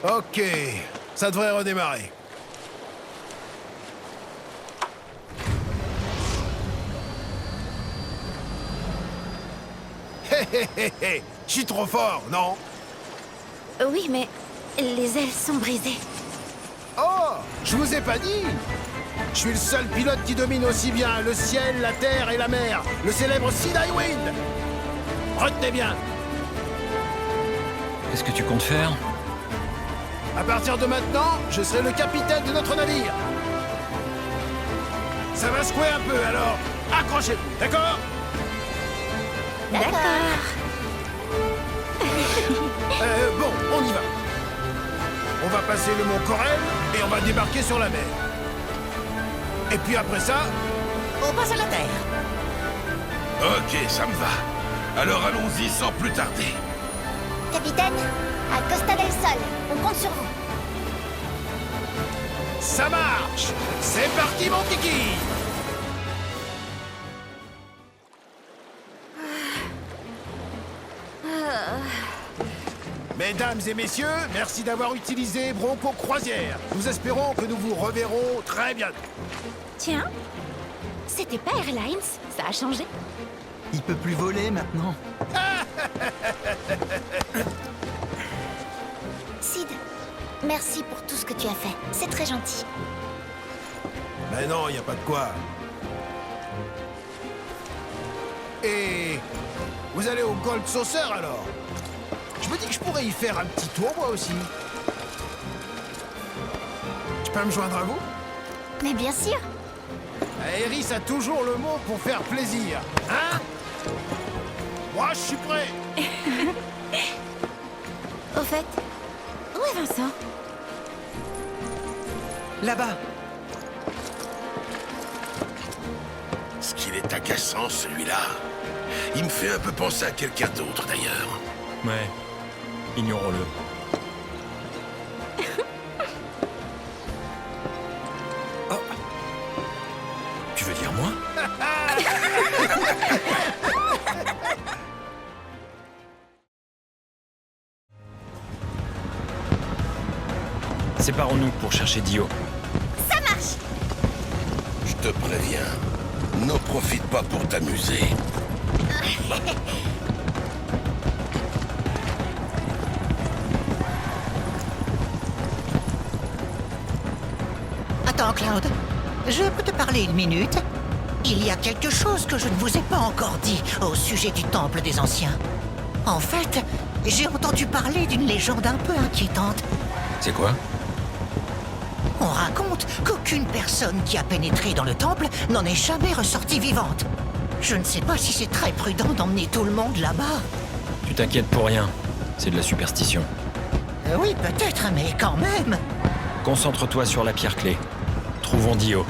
Ok, ça devrait redémarrer. Hé hé hé hé, je suis trop fort, non? Oui, mais les ailes sont brisées. Oh, je vous ai pas dit! Je suis le seul pilote qui domine aussi bien le ciel, la terre et la mer, le célèbre Sea Wind. Retenez bien, Qu'est-ce que tu comptes faire? à partir de maintenant, je serai le capitaine de notre navire. Ça va secouer un peu, alors accrochez-vous, d'accord? D'accord. Bon, on y va. On va passer le mont Corel et on va débarquer sur la mer. Et puis après ça, On passe à la terre. Ok, ça me va. Alors allons-y sans plus tarder. Capitaine, à Costa del Sol, on compte sur vous. ça marche. C'est parti, mon kiki. Mesdames et messieurs, merci d'avoir utilisé Bronco Croisière. Nous espérons que nous vous reverrons très bientôt. Tiens, c'était pas Airlines, ça a changé. Il peut plus voler maintenant. Sid, merci pour tout ce que tu as fait. C'est très gentil. Mais non, y a pas de quoi. Et vous allez au Gold Saucer alors? Je me dis que je pourrais y faire un petit tour moi aussi. Je peux me joindre à vous? Mais bien sûr. Eris a toujours le mot pour faire plaisir, hein? Moi, je suis prêt. Au fait, où est Vincent? Là-bas. Ce qu'il est agaçant, celui-là. Il me fait un peu penser à quelqu'un d'autre, d'ailleurs. Ouais, ignorons-le. Oh. Tu veux dire moi? Séparons-nous pour chercher Dio. Ça marche. Je te préviens, n'en profite pas pour t'amuser. Attends, Cloud. Je peux te parler une minute? Il y a quelque chose que je ne vous ai pas encore dit au sujet du Temple des Anciens. En fait, j'ai entendu parler d'une légende un peu inquiétante. C'est quoi? On raconte qu'aucune personne qui a pénétré dans le temple n'en est jamais ressortie vivante. Je ne sais pas si c'est très prudent d'emmener tout le monde là-bas. Tu t'inquiètes pour rien. C'est de la superstition. Oui, peut-être, mais quand même. Concentre-toi sur la pierre clé. Trouvons Dio.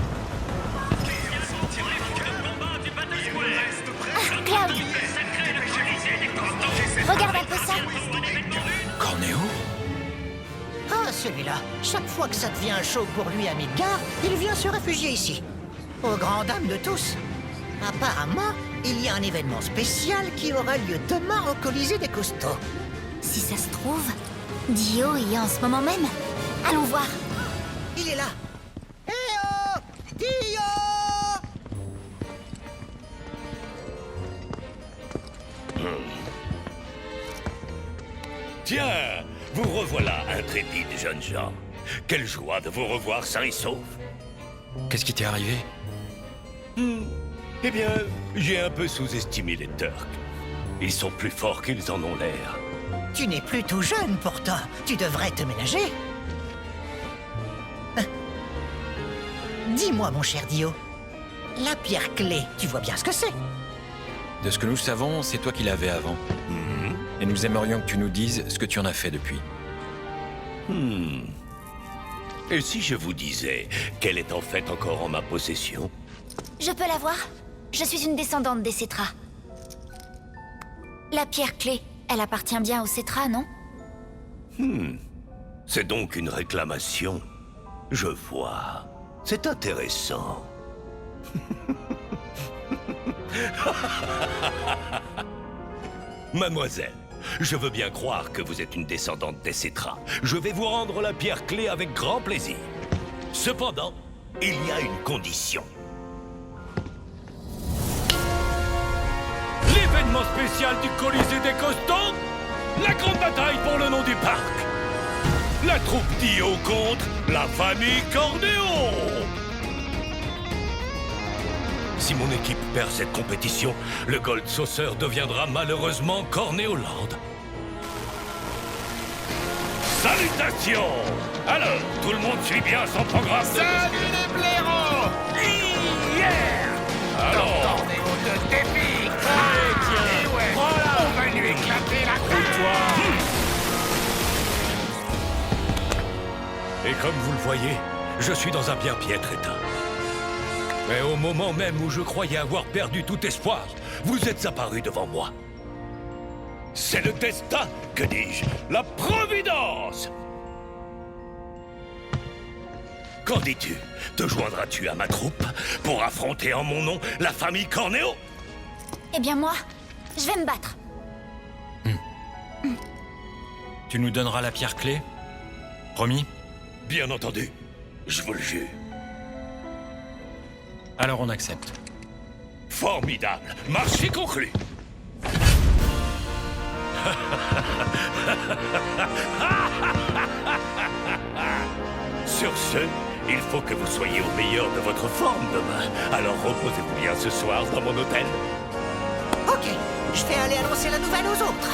Cloud, regarde un peu ça. Cornéo? Ah, celui-là. Chaque fois que ça devient chaud pour lui à Midgard, il vient se réfugier ici. Aux grandes dames de tous. Apparemment, il y a un événement spécial qui aura lieu demain au Colisée des Costauds. Si ça se trouve, Dio y est en ce moment même. Allons voir. Il est là. Eh oh, Dio! Tiens, vous revoilà, intrépides jeunes gens. Quelle joie de vous revoir sains et saufs. Qu'est-ce qui t'est arrivé? Eh bien, j'ai un peu sous-estimé les Turcs. Ils sont plus forts qu'ils en ont l'air. Tu n'es plus tout jeune pourtant. Tu devrais te ménager. Hein? Dis-moi, mon cher Dio. La pierre clé, tu vois bien ce que c'est? De ce que nous savons, c'est toi qui l'avais avant. Et nous aimerions que tu nous dises ce que tu en as fait depuis. Et si je vous disais qu'elle est en fait encore en ma possession? Je peux la voir? Je suis une descendante des Cétras. La pierre clé, elle appartient bien aux Cétras, non? C'est donc une réclamation. Je vois. C'est intéressant. Mademoiselle, Je veux bien croire que vous êtes une descendante des Cétra. Je vais vous rendre la pierre clé avec grand plaisir. Cependant, il y a une condition. L'événement spécial du Colisée des Costauds, la grande bataille pour le nom du parc. La troupe Dio contre la famille Corneo. Si mon équipe perd cette compétition, le Gold Saucer deviendra malheureusement Corneoland. Salutations! Alors, tout le monde suit bien son programme de... Salut les blaireaux! Yeah! Alors... Cornéo de débit! tiens, ouais, voilà. on va lui éclater la tête! Et comme vous le voyez, je suis dans un bien piètre état. Mais au moment même où je croyais avoir perdu tout espoir, vous êtes apparu devant moi. C'est le destin, que dis-je, la providence! Qu'en dis-tu? Te joindras-tu à ma troupe pour affronter en mon nom la famille Corneo? Eh bien moi, je vais me battre. Tu nous donneras la pierre clé? Promis? Bien entendu, je vous le jure. Alors on accepte. Formidable, marché conclu. Sur ce, il faut que vous soyez au meilleur de votre forme demain. Alors reposez-vous bien ce soir dans mon hôtel. Ok, je vais aller annoncer la nouvelle aux autres.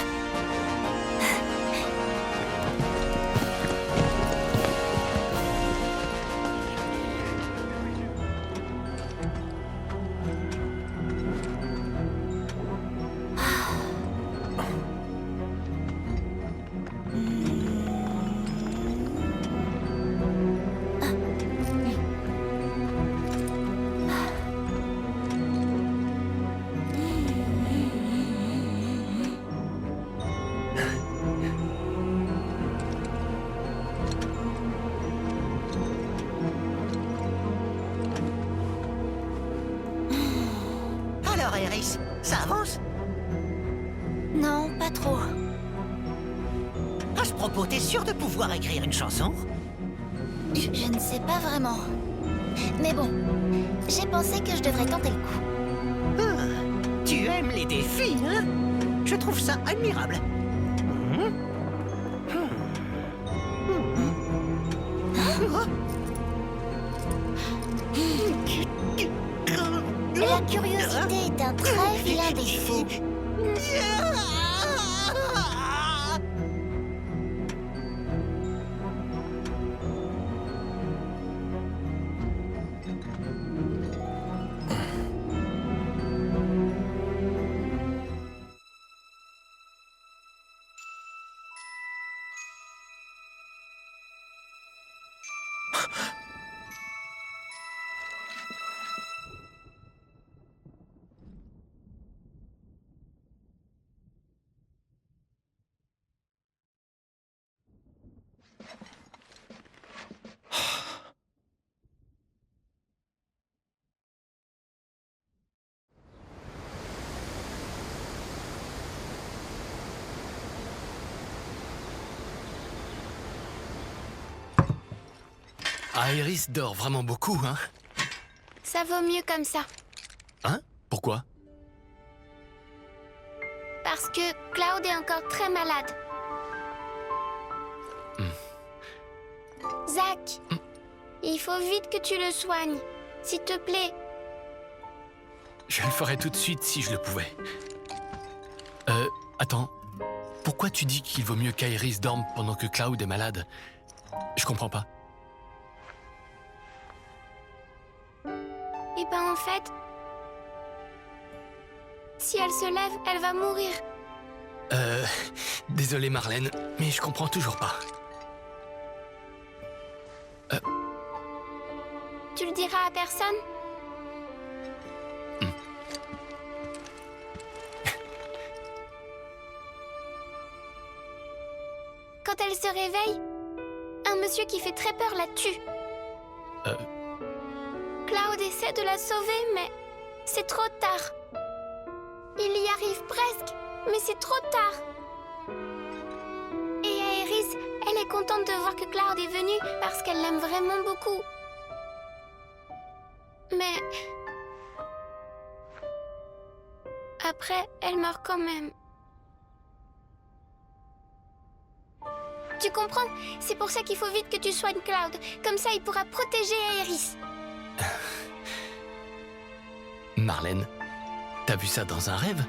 Alors, Iris, ça avance? Non, pas trop. À ce propos, t'es sûr de pouvoir écrire une chanson? Je ne sais pas vraiment. Mais bon, j'ai pensé que je devrais tenter le coup. Ah, tu aimes les défis, hein? Je trouve ça admirable. La curiosité est un très vilain défaut. Iris dort vraiment beaucoup, hein? Ça vaut mieux comme ça. Hein? Pourquoi? Parce que Cloud est encore très malade. Zach, il faut vite que tu le soignes. S'il te plaît. Je le ferais tout de suite si je le pouvais. Attends. Pourquoi tu dis qu'il vaut mieux qu'Iris dorme pendant que Cloud est malade? Je comprends pas. Eh ben en fait, si elle se lève, elle va mourir. Désolé Marlène, mais je comprends toujours pas. Tu le diras à personne? Quand elle se réveille, un monsieur qui fait très peur la tue. Cloud essaie de la sauver, mais c'est trop tard. Il y arrive presque, mais c'est trop tard. est contente de voir que Cloud est venue parce qu'elle l'aime vraiment beaucoup. Mais... après, elle meurt quand même. Tu comprends? C'est pour ça qu'il faut vite que tu soignes Cloud. Comme ça, il pourra protéger Aerys. Marlène, t'as vu ça dans un rêve?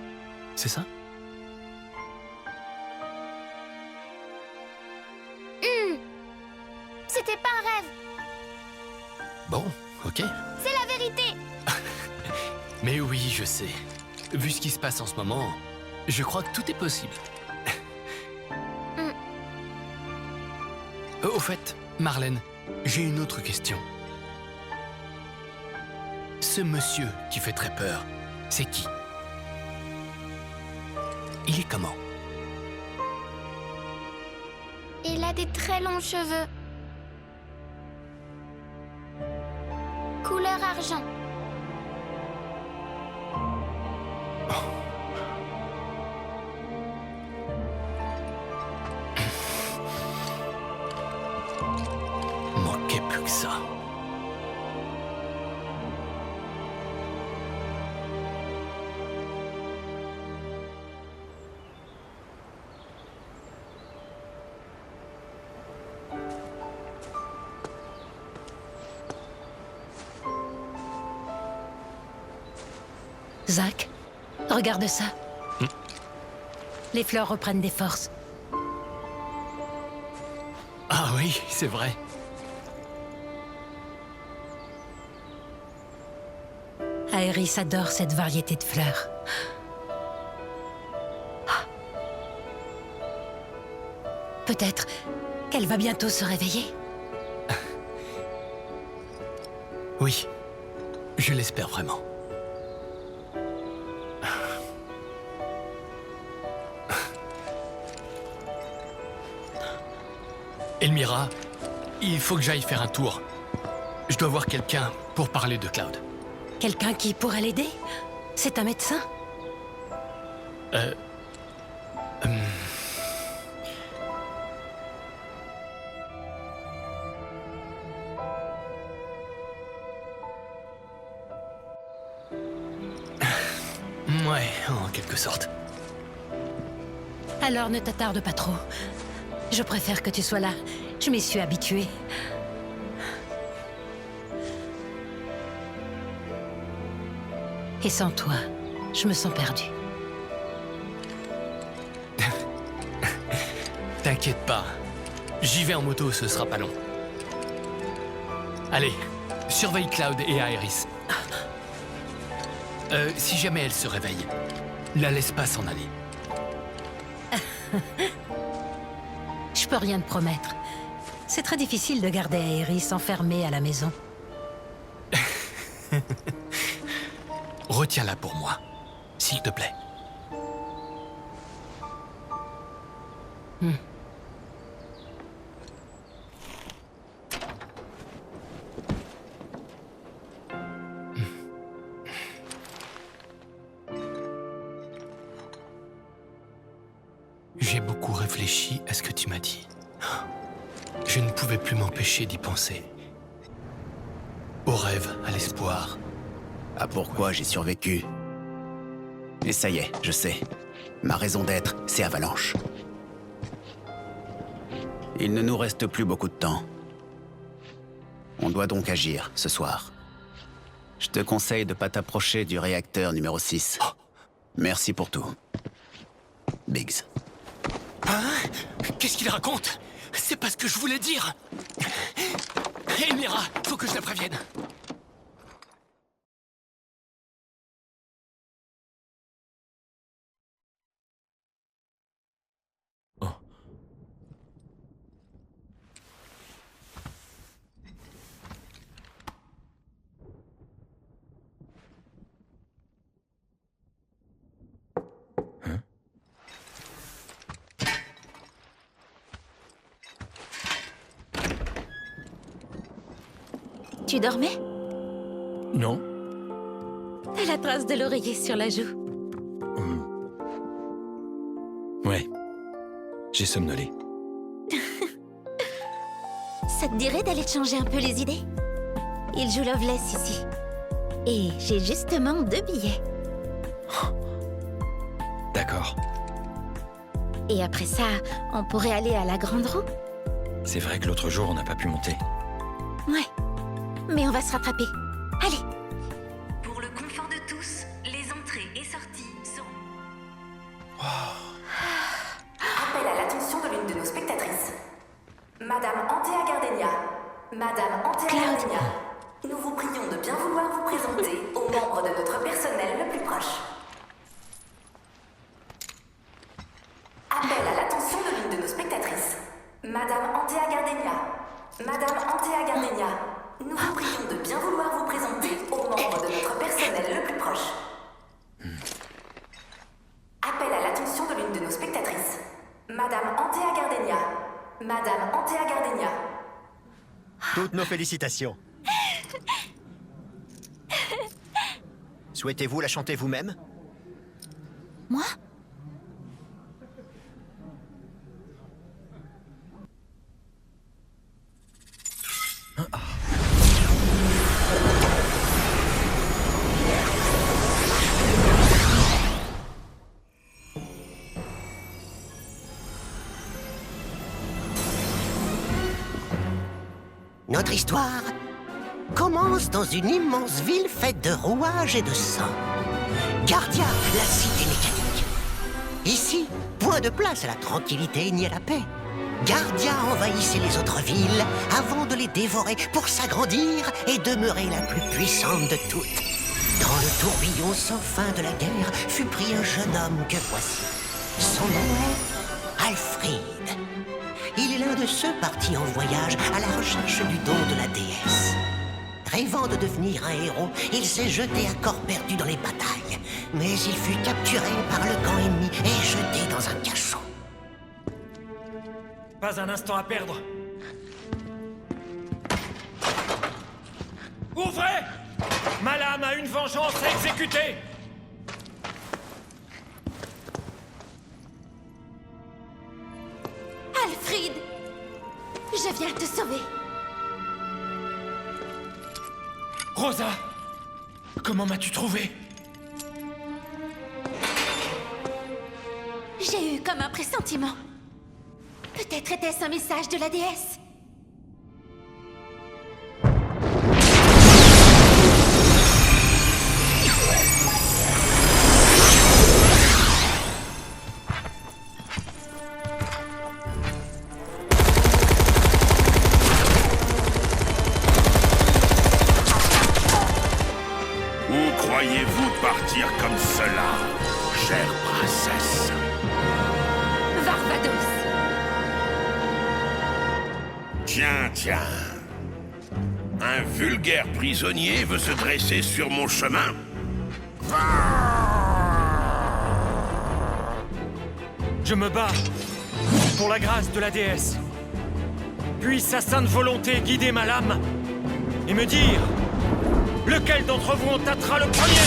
C'est ça? C'était pas un rêve. Bon, ok. C'est la vérité. Mais oui, je sais. Vu ce qui se passe en ce moment, je crois que tout est possible. Au fait, Marlène, j'ai une autre question. Ce monsieur qui fait très peur, c'est qui? Il est comment? Il a des très longs cheveux. Couleur argent. Manquait plus que ça. Zach, regarde ça. Les fleurs reprennent des forces. Ah oui, c'est vrai. Aerys adore cette variété de fleurs. Peut-être qu'elle va bientôt se réveiller. Oui, je l'espère vraiment. Elmira, il faut que j'aille faire un tour. Je dois voir quelqu'un pour parler de Cloud. Quelqu'un qui pourrait l'aider? C'est un médecin? Ouais, en quelque sorte. Alors ne t'attarde pas trop. Je préfère que tu sois là. Je m'y suis habituée. Et sans toi, je me sens perdue. T'inquiète pas. J'y vais en moto, ce sera pas long. Allez, surveille Cloud et Aerys. Si jamais elle se réveille, la laisse pas s'en aller. Je peux rien te promettre. C'est très difficile de garder Aerys enfermée à la maison. Retiens-la pour moi, s'il te plaît. J'ai beaucoup réfléchi à ce que tu m'as dit. Je ne pouvais plus m'empêcher d'y penser. Au rêve, à l'espoir. À pourquoi j'ai survécu. Et ça y est, je sais. Ma raison d'être, c'est Avalanche. Il ne nous reste plus beaucoup de temps. On doit donc agir, ce soir. Je te conseille de pas t'approcher du réacteur numéro 6. Merci pour tout. Biggs. Hein? Qu'est-ce qu'il raconte? C'est pas ce que je voulais dire. Elmira, faut que je la prévienne. Tu dormais? Non. T'as la trace de l'oreiller sur la joue. Ouais. J'ai somnolé. Ça te dirait d'aller te changer un peu les idées? Il joue Loveless ici. Et j'ai justement 2 billets. D'accord. Et après ça, on pourrait aller à la Grande Roue? C'est vrai que l'autre jour, on n'a pas pu monter. Ouais. Mais on va se rattraper. Allez! Pour le confort de tous, les entrées et sorties seront... Appel à l'attention de l'une de nos spectatrices. Madame Antea Gardenia. Madame Antea Gardenia. Nous vous prions de bien vouloir vous présenter aux membres de notre personnel le plus proche. Appel à l'attention de l'une de nos spectatrices. Madame Antea Gardenia. Madame Antea Gardenia. Nous vous prions de bien vouloir vous présenter aux membres de notre personnel le plus proche. Appel à l'attention de l'une de nos spectatrices. Madame Antea Gardenia. Madame Antea Gardenia. Toutes nos félicitations. Souhaitez-vous la chanter vous-même? Moi? Notre histoire commence dans une immense ville faite de rouages et de sang. Gardia, la cité mécanique. Ici, point de place à la tranquillité ni à la paix. Gardia envahissait les autres villes avant de les dévorer pour s'agrandir et demeurer la plus puissante de toutes. Dans le tourbillon sans fin de la guerre fut pris un jeune homme que voici. Son nom est Alfred. Il est l'un de ceux partis en voyage à la recherche du don de la déesse. Rêvant de devenir un héros, il s'est jeté à corps perdu dans les batailles. Mais il fut capturé par le camp ennemi et jeté dans un cachot. Pas un instant à perdre. Ouvrez! Ma lame a une vengeance à exécuter! Alfred! Je viens te sauver. Rosa! Comment m'as-tu trouvé? J'ai eu comme un pressentiment. Peut-être était-ce un message de la déesse. Où croyez-vous partir comme cela, chère princesse? Varvados. Tiens, tiens. Un vulgaire prisonnier veut se dresser sur mon chemin? Je me bats pour la grâce de la déesse. Puisse sa sainte volonté guider ma lame et me dire lequel d'entre vous en tâtera le premier.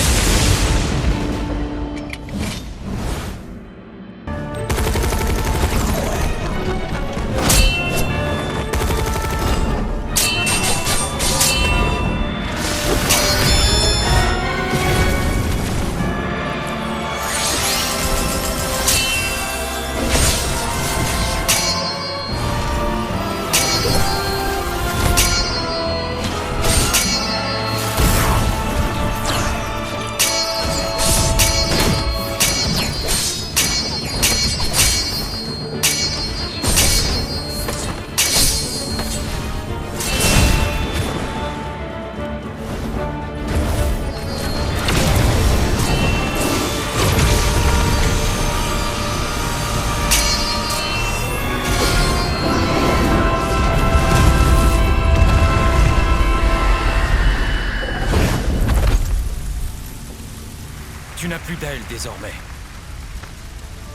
Tu n'as plus d'aile désormais.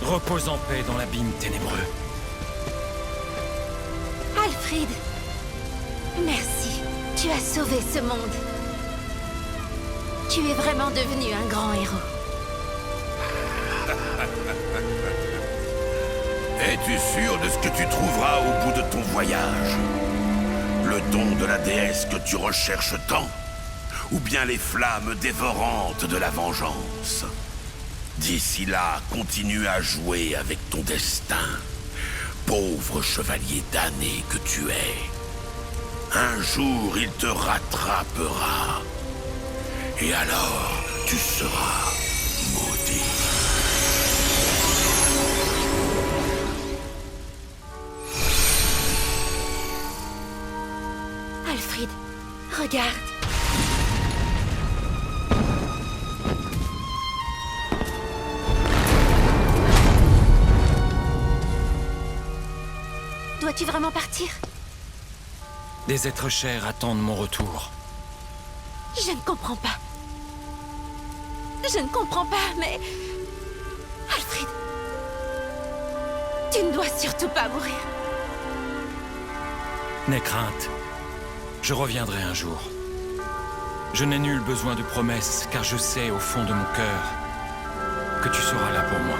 Repose en paix dans l'abîme ténébreux. Alfred, merci. Tu as sauvé ce monde. Tu es vraiment devenu un grand héros. Es-tu sûr de ce que tu trouveras au bout de ton voyage? le don de la déesse que tu recherches tant? Ou bien les flammes dévorantes de la vengeance? D'ici là, continue à jouer avec ton destin, pauvre chevalier damné que tu es. Un jour, il te rattrapera. Et alors, tu seras maudit. Alfred, regarde. Dois-tu vraiment partir? Des êtres chers attendent mon retour. Je ne comprends pas. Je ne comprends pas, mais... Alfred... Tu ne dois surtout pas mourir. N'aie crainte. Je reviendrai un jour. Je n'ai nul besoin de promesses, car je sais au fond de mon cœur que tu seras là pour moi.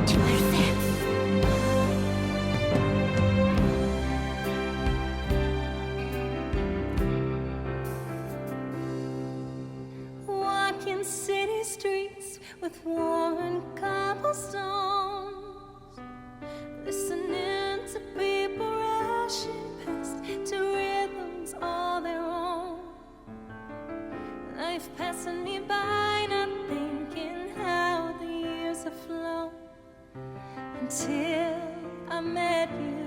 Tu peux le faire. Walking city streets with worn cobblestones, listening to people rushing past to rhythms all their own. Life passing me by, not thinking how the years have flown until I met you.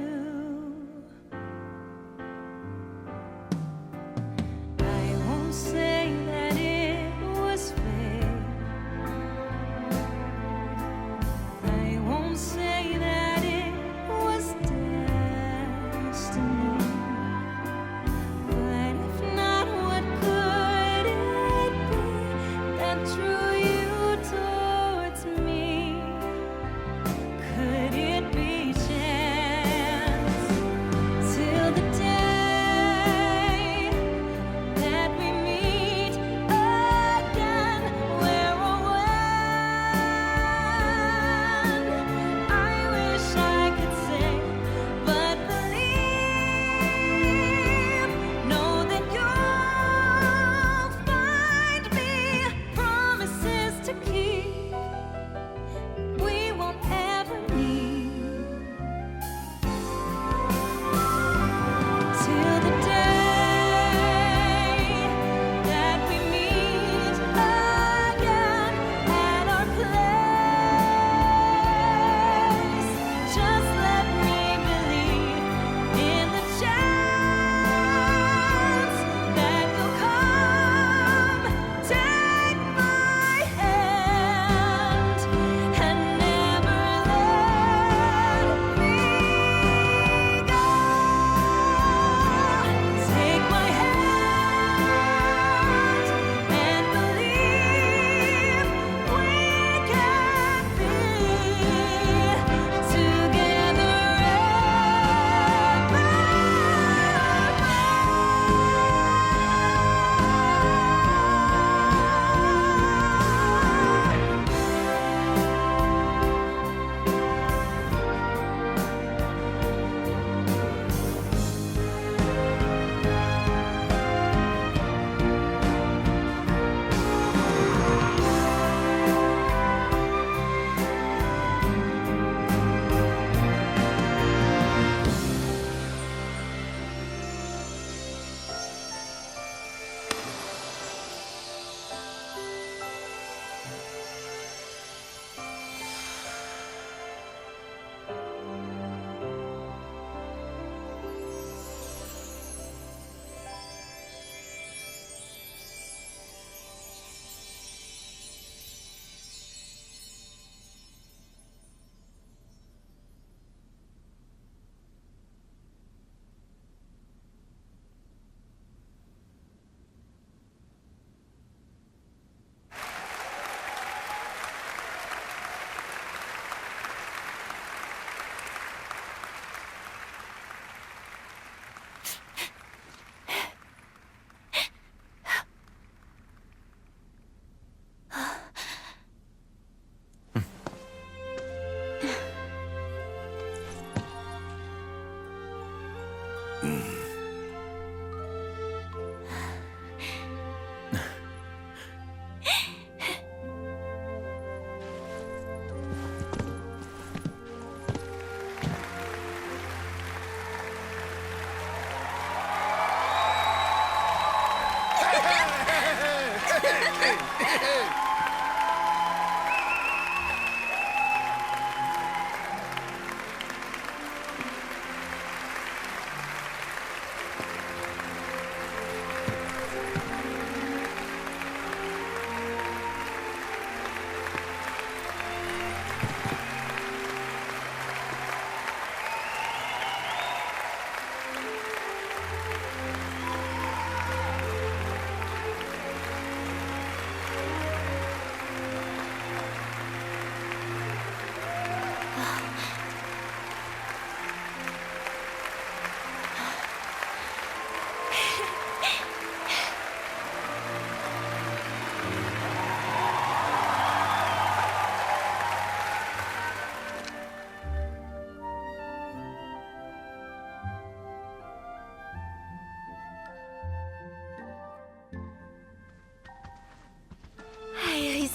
I won't say that it was fair. I won't say that it was destiny. But if not, what could it be that drew you towards me? Could it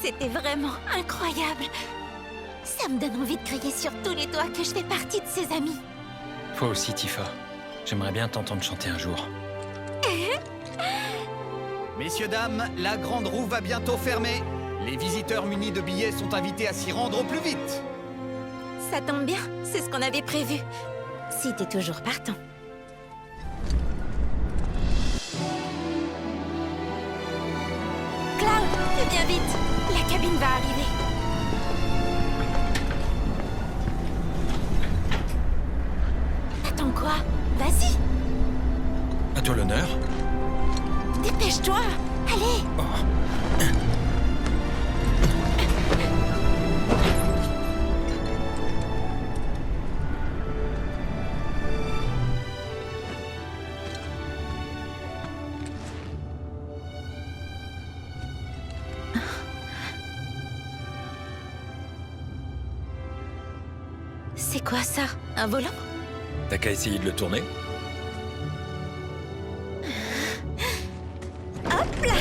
C'était vraiment incroyable. Ça me donne envie de crier sur tous les toits que je fais partie de ses amis. Toi aussi, Tifa. J'aimerais bien t'entendre chanter un jour. Messieurs, dames, la grande roue va bientôt fermer. Les visiteurs munis de billets sont invités à s'y rendre au plus vite. Ça tombe bien, c'est ce qu'on avait prévu. Si t'es toujours partant. Cloud, fais bien vite. La cabine va arriver. Attends quoi? Vas-y. À toi l'honneur. Dépêche-toi. Allez. C'est quoi ça? Un volant? T'as qu'à essayer de le tourner? Hop là!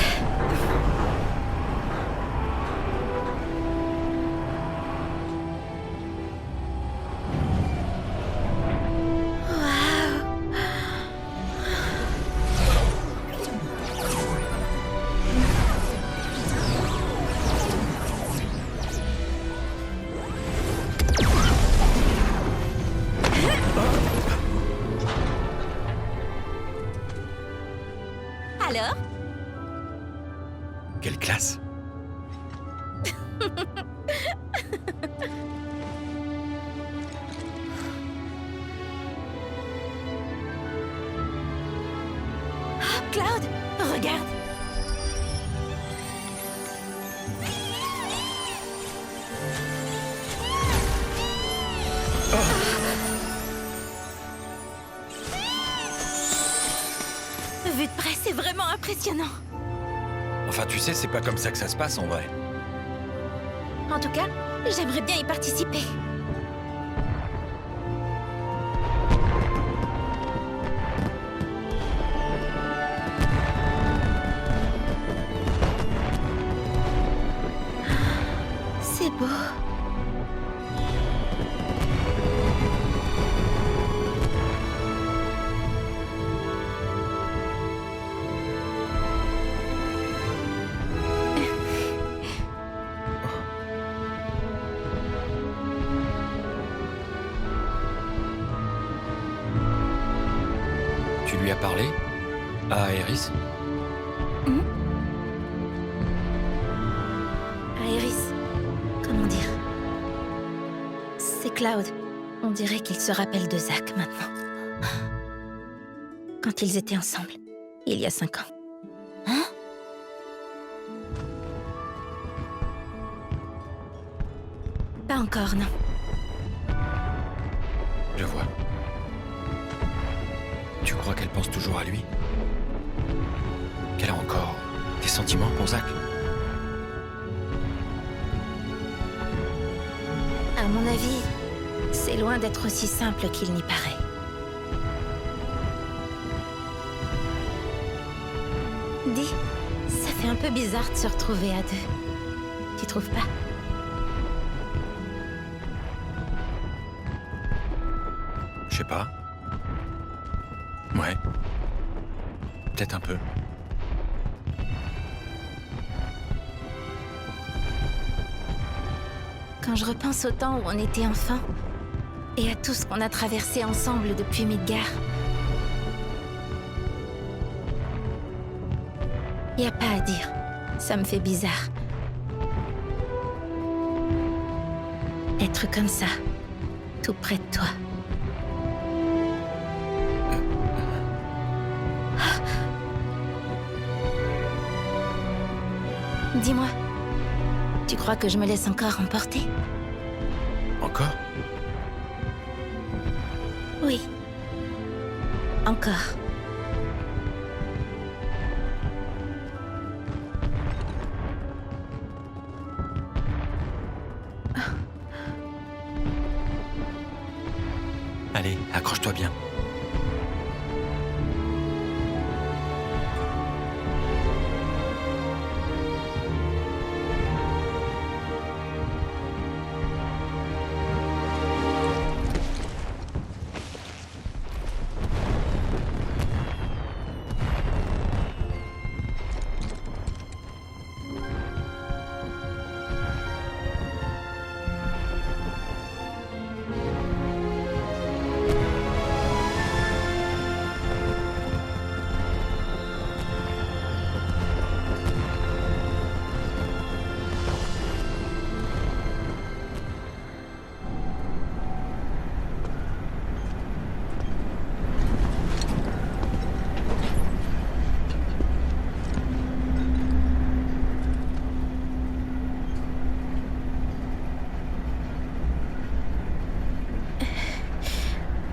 Alors? Quelle classe! Ah, Cloud, regarde! Vu de près, c'est vraiment impressionnant. Enfin, tu sais, c'est pas comme ça que ça se passe en vrai. En tout cas, j'aimerais bien y participer. C'est beau. Tu lui as parlé? À Aerys? Aerys, comment dire? C'est Cloud. On dirait qu'il se rappelle de Zack maintenant. Quand ils étaient ensemble, il y a 5 ans. Hein? Pas encore, non. Je vois. Tu crois qu'elle pense toujours à lui? Qu'elle a encore des sentiments pour Zack? À mon avis, c'est loin d'être aussi simple qu'il n'y paraît. Dis, ça fait un peu bizarre de se retrouver à deux. Tu trouves pas? Je sais pas. Ouais. Peut-être un peu. Quand je repense au temps où on était enfants, et à tout ce qu'on a traversé ensemble depuis Midgar, y a pas à dire. Ça me fait bizarre. Être comme ça, tout près de toi. Dis-moi, tu crois que je me laisse encore emporter? Encore? Oui. Encore. Allez, accroche-toi bien.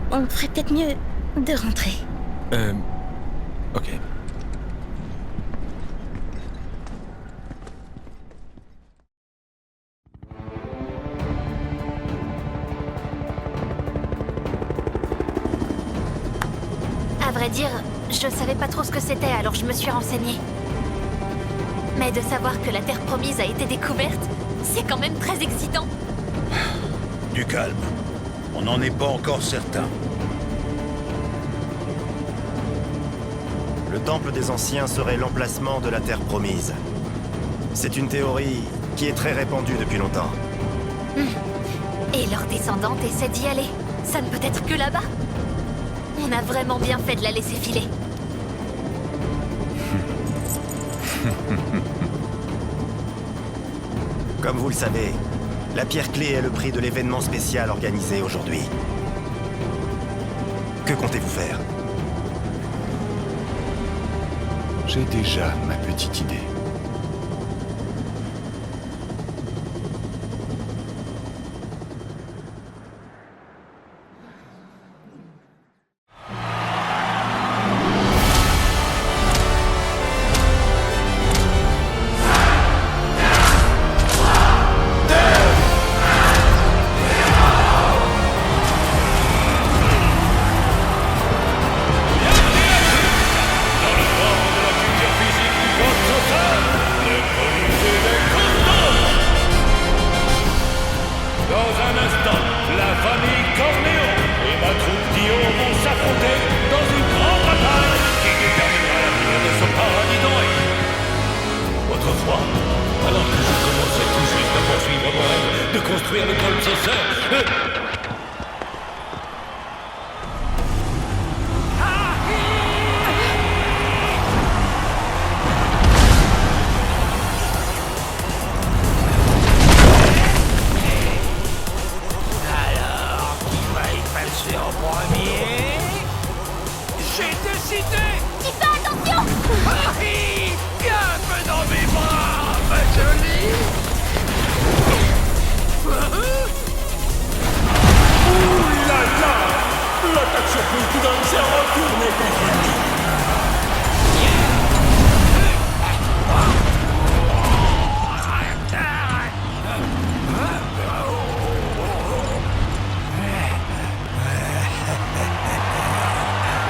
On ferait peut-être mieux de rentrer. Ok. À vrai dire, je savais pas trop ce que c'était, alors je me suis renseignée. Mais de savoir que la Terre promise a été découverte, c'est quand même très excitant. Du calme. On n'en est pas encore certain. Le temple des anciens serait l'emplacement de la Terre promise. C'est une théorie qui est très répandue depuis longtemps. Et leurs descendantes essaient d'y aller. Ça ne peut être que là-bas. On a vraiment bien fait de la laisser filer. Comme vous le savez, la pierre clé est le prix de l'événement spécial organisé aujourd'hui. Que comptez-vous faire? J'ai déjà ma petite idée.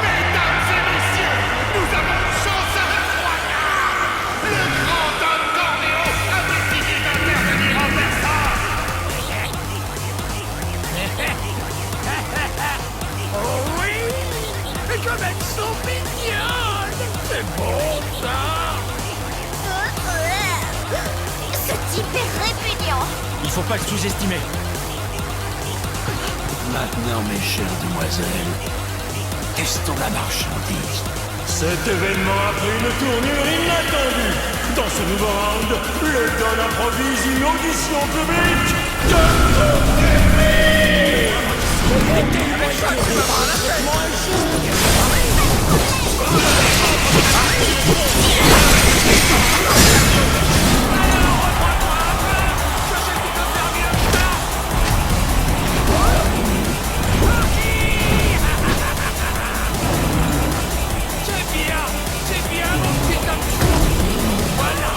Mesdames et messieurs, nous avons une chance incroyable! comme elles sont mignonnes! C'est bon, ça! Ce type est répugnant. Il faut pas le sous-estimer. Maintenant, mes chères demoiselles, testons la marchandise. Cet événement a pris une tournure inattendue. Dans ce nouveau round, le Don improvise une audition publique de tout c'est bien, mon petit homme. Voilà.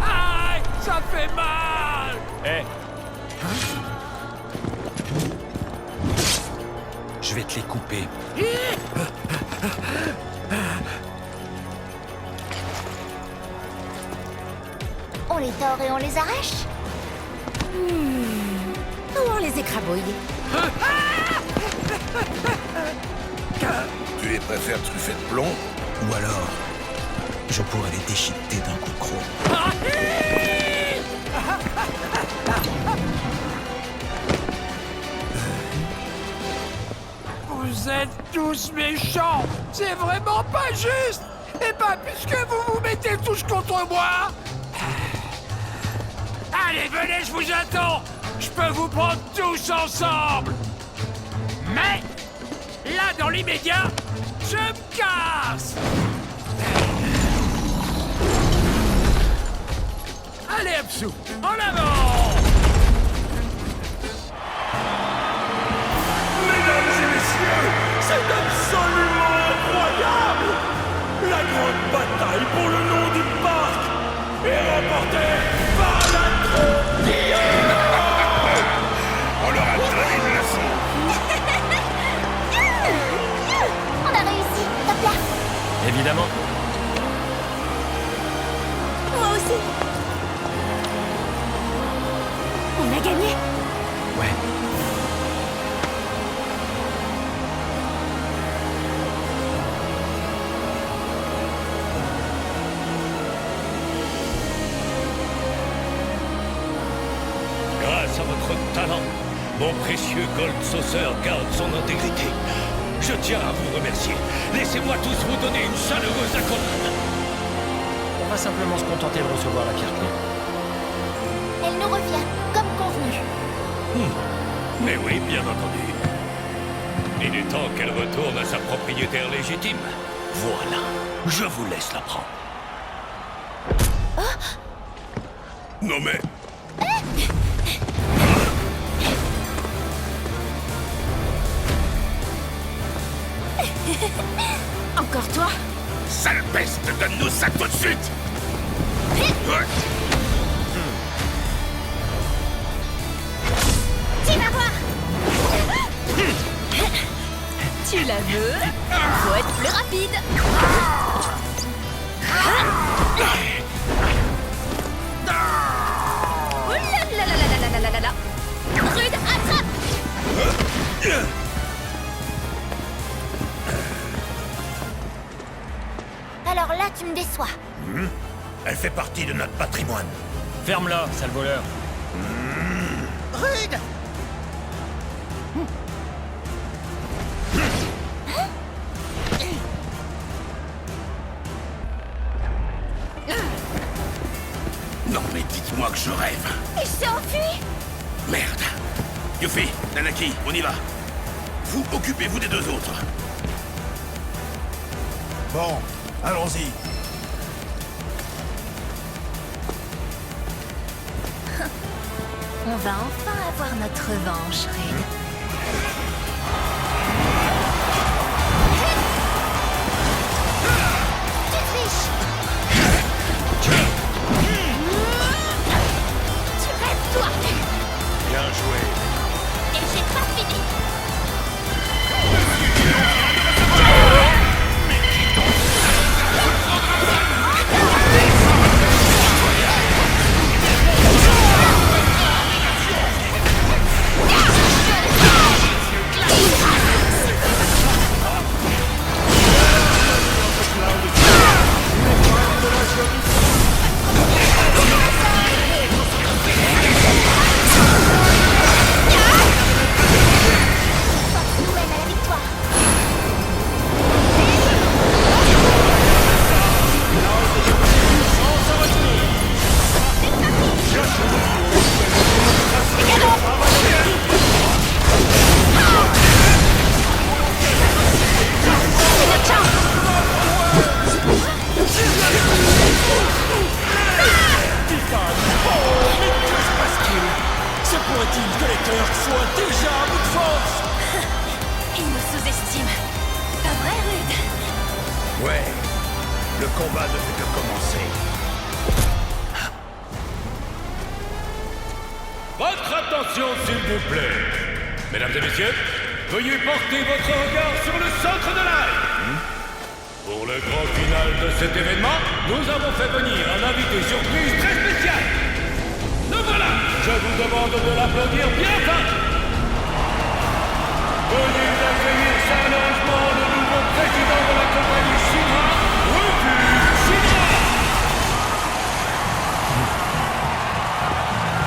Aïe, ça fait mal. Hé. Je vais te les couper. On les tord et on les arrache? Ou on les écrabouille. Tu les préfères truffés de plomb? Ou alors, je pourrais les déchiqueter d'un coup de croc. Vous êtes tous méchants. C'est vraiment pas juste. Et pas puisque vous vous mettez tous contre moi. Allez, venez, je vous attends. Je peux vous prendre tous ensemble. Mais, là, dans l'immédiat, je me casse. Allez, Absou, en avant. Mesdames et messieurs, c'est absolument incroyable. La grande bataille pour le nom du parc est remportée par la troupe d'hier. On leur a donné une leçon. On a réussi, top là. Évidemment. Moi aussi. On a gagné. Ouais. Grâce à votre talent, mon précieux Gold Saucer garde son intégrité. Je tiens à vous remercier. Laissez-moi tous vous donner une chaleureuse accolade. On va simplement se contenter de recevoir la pierre clé. Elle nous revient, comme convenu. Mais oui, bien entendu. Il est temps qu'elle retourne à sa propriétaire légitime. Voilà, je vous laisse la prendre. Non mais... Encore toi? Sale peste, donne-nous ça tout de suite. Tu vas voir. Tu la veux? Faut être plus rapide. Ouh là là là là là là là là là. Rude, attrape. Alors là, tu me déçois. Elle fait partie de notre patrimoine. Ferme-la, sale voleur. Rude! Non mais dites-moi que je rêve. Il s'est enfui. Merde. Yuffie, Nanaki, on y va. Vous occupez-vous des deux autres. Bon, allons-y. On va enfin avoir notre revanche, Red. Tu triches. Tu rêves, toi. Bien joué. Et j'ai pas fini. Attention, s'il vous plaît. Mesdames et messieurs, veuillez porter votre regard sur le centre de l'aile. Pour le grand final de cet événement, nous avons fait venir un invité surprise très spécial. Le voilà. Je vous demande de l'applaudir bien fort. Veuillez accueillir chaleureusement le nouveau président de la compagnie Shinra, Rufus Shinra.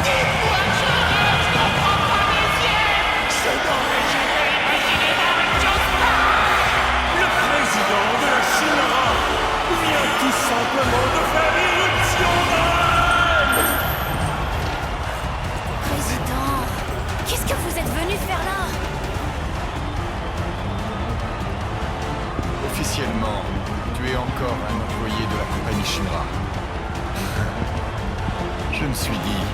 Dites-moi que je rêve, je n'en crois pas mes yeux. Je n'aurais jamais imaginé voir une chose pareille. Le président de la Shinra vient tout simplement de faire irruption dans l'arène. Président, qu'est-ce que vous êtes venu faire là? Officiellement, tu es encore un employé de la compagnie Shinra. Je me suis dit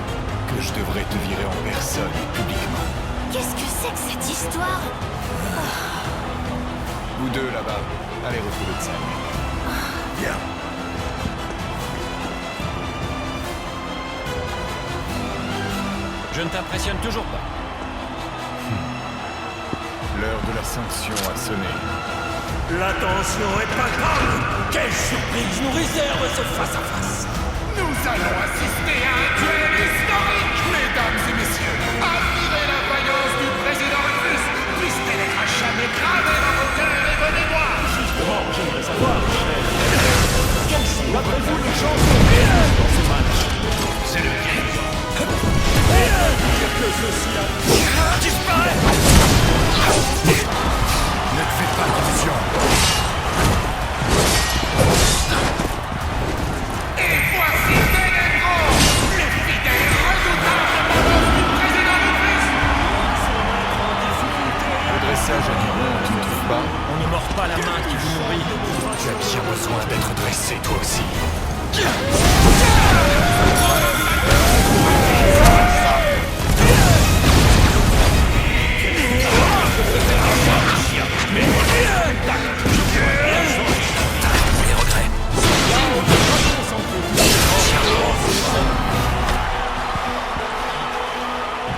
que je devrais te virer en personne et publiquement. Qu'est-ce que c'est que cette histoire? Vous deux là-bas, allez retrouver Tsang. Bien. Je ne t'impressionne toujours pas. L'heure de la sanction a sonné. L'attention est palpable. Quelle surprise nous réserve ce face-à-face? Nous allons assister à un duel historique, mesdames et messieurs. Admirez la vaillance du président Rufus, puisse-t-elle être à jamais gravée dans vos cœurs et vos mémoires. Justement, j'aimerais savoir, quelles sont d'après vous les chances dans ce match? C'est le piège. Que ceci a disparu. Ne te fais pas attention. Et voici Ténébro, le fidèle redoutable monstre du président Rufus. Le dressage à niveau, tu ne trouves pas? On ne mord pas la main qui vous nourrit. Tu as bien besoin d'être dressé, toi aussi.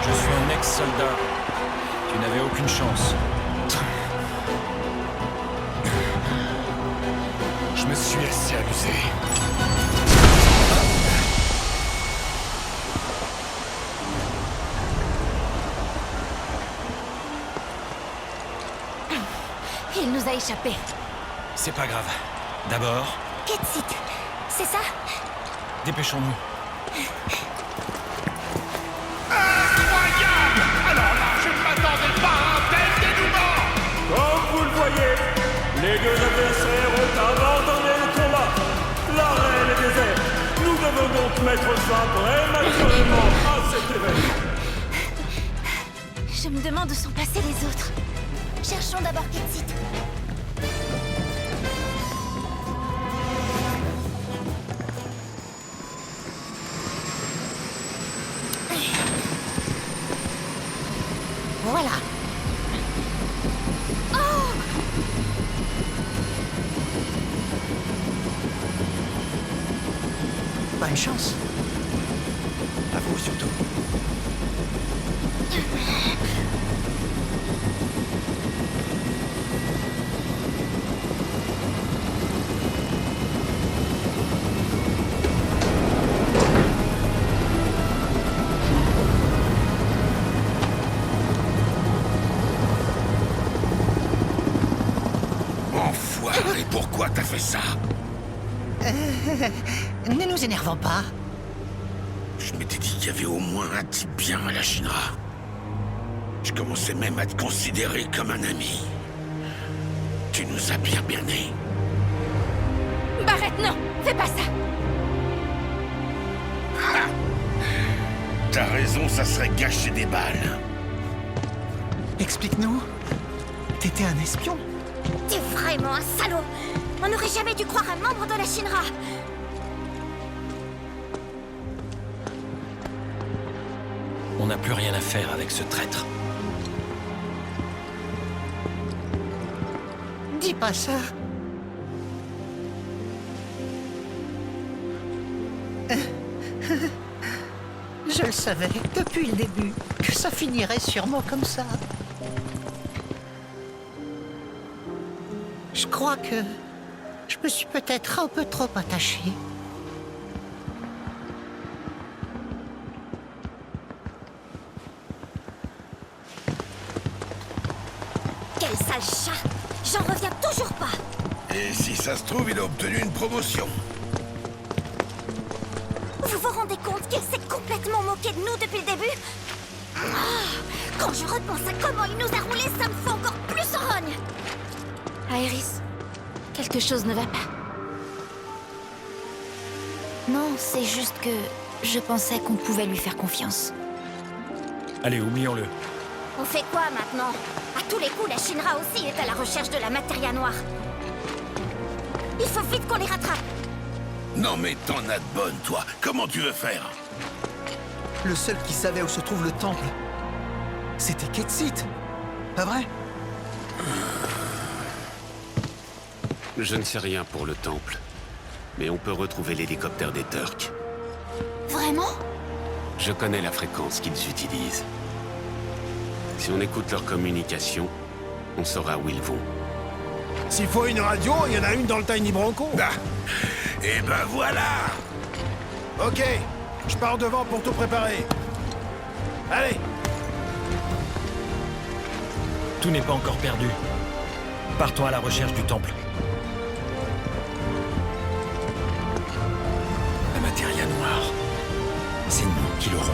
Je suis un ex-soldat. Tu n'avais aucune chance. Je me suis assez amusé. Il nous a échappé. C'est pas grave. D'abord, Ketsit, c'est ça? dépêchons-nous. Incroyable! Alors là, je ne m'attendais pas à un tel dénouement! Comme vous le voyez, les deux adversaires ont abandonné le combat. L'arène est déserte. Nous devons donc mettre fin prématurément à cet événement. Je me demande où sont passés les autres. Cherchons d'abord Ketsit. Voilà. Bonne chance. À vous surtout. Enfoiré, pourquoi t'as fait ça? Ne nous énervons pas. Je m'étais dit qu'il y avait au moins un type bien à la Shinra. Je commençais même à te considérer comme un ami. Tu nous as bien bernés. Barrett, non! Fais pas ça! T'as raison, ça serait gâcher des balles. Explique-nous. T'étais un espion? T'es vraiment un salaud! On n'aurait jamais dû croire un membre de la Shinra! On n'a plus rien à faire avec ce traître. Dis pas ça. Je le savais, depuis le début, que ça finirait sûrement comme ça. Je crois que je me suis peut-être un peu trop attachée. Quel sale chat! J'en reviens toujours pas! Et si ça se trouve, il a obtenu une promotion. Vous vous rendez compte qu'il s'est complètement moqué de nous depuis le début? Quand je repense à comment il nous a roulés, ça me fait encore plus rogne! Aéris, quelque chose ne va pas. Non, c'est juste que je pensais qu'on pouvait lui faire confiance. Allez, oublions-le. On fait quoi maintenant? À tous les coups, la Shinra aussi est à la recherche de la Materia Noire. Il faut vite qu'on les rattrape. Non mais t'en as de bonnes, toi. Comment tu veux faire? Le seul qui savait où se trouve le temple, c'était Ketsit. Pas vrai? Je ne sais rien pour le temple, mais on peut retrouver l'hélicoptère des Turks. Vraiment? Je connais la fréquence qu'ils utilisent. Si on écoute leur communication, on saura où ils vont. S'il faut une radio, il y en a une dans le Tiny Bronco. Ah, et ben voilà! Ok, je pars devant pour tout préparer. Allez! Tout n'est pas encore perdu. Partons à la recherche du temple. La Materia Noire, c'est nous qui l'aurons.